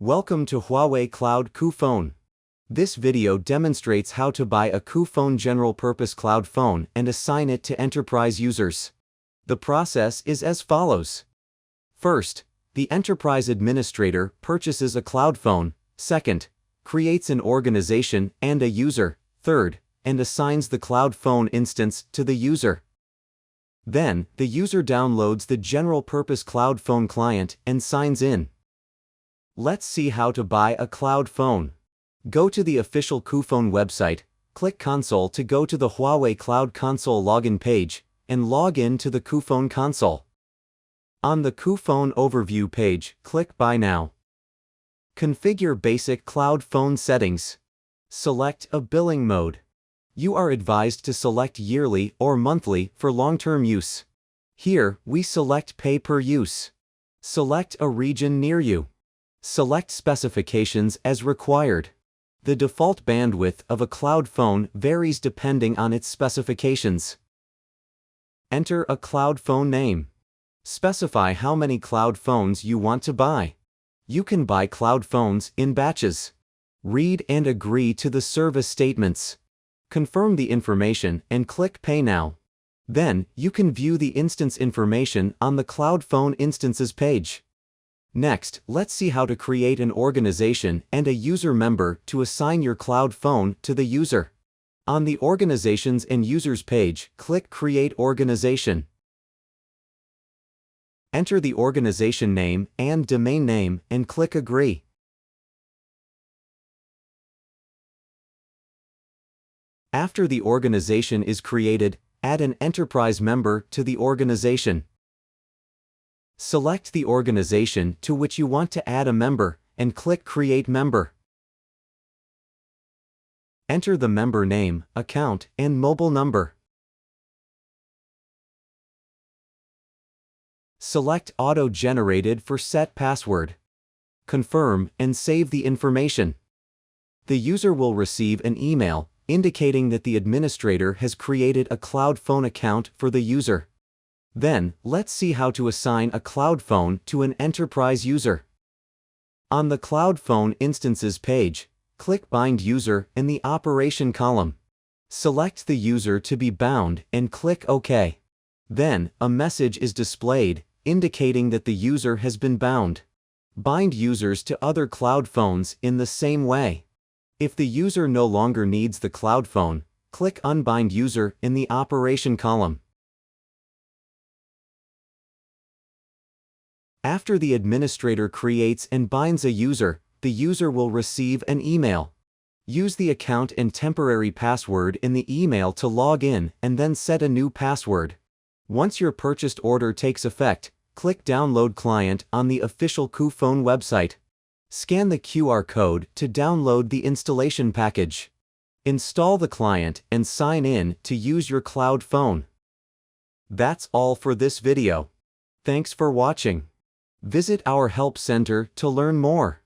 Welcome to Huawei Cloud KooPhone. This video demonstrates how to buy a KooPhone general-purpose cloud phone and assign it to enterprise users. The process is as follows. First, the enterprise administrator purchases a cloud phone. Second, creates an organization and a user. Third, and assigns the cloud phone instance to the user. Then, the user downloads the general-purpose cloud phone client and signs in. Let's see how to buy a cloud phone. Go to the official KooPhone website, click Console to go to the Huawei Cloud Console login page, and log in to the KooPhone console. On the KooPhone overview page, click Buy Now. Configure basic cloud phone settings. Select a billing mode. You are advised to select yearly or monthly for long-term use. Here, we select Pay Per Use. Select a region near you. Select specifications as required. The default bandwidth of a cloud phone varies depending on its specifications. Enter a cloud phone name. Specify how many cloud phones you want to buy. You can buy cloud phones in batches. Read and agree to the service statements. Confirm the information and click Pay Now. Then, you can view the instance information on the Cloud Phone Instances page. Next, let's see how to create an organization and a user member to assign your cloud phone to the user. On the Organizations and Users page, click Create Organization. Enter the organization name and domain name and click Agree. After the organization is created, add an enterprise member to the organization. Select the organization to which you want to add a member, and click Create Member. Enter the member name, account, and mobile number. Select Auto-Generated for Set Password. Confirm and save the information. The user will receive an email indicating that the administrator has created a cloud phone account for the user. Then, let's see how to assign a cloud phone to an enterprise user. On the Cloud Phone Instances page, click Bind User in the Operation column. Select the user to be bound and click OK. Then, a message is displayed indicating that the user has been bound. Bind users to other cloud phones in the same way. If the user no longer needs the cloud phone, click Unbind User in the Operation column. After the administrator creates and binds a user, the user will receive an email. Use the account and temporary password in the email to log in and then set a new password. Once your purchased order takes effect, click Download Client on the official KooPhone website. Scan the QR code to download the installation package. Install the client and sign in to use your cloud phone. That's all for this video. Thanks for watching. Visit our help center to learn more.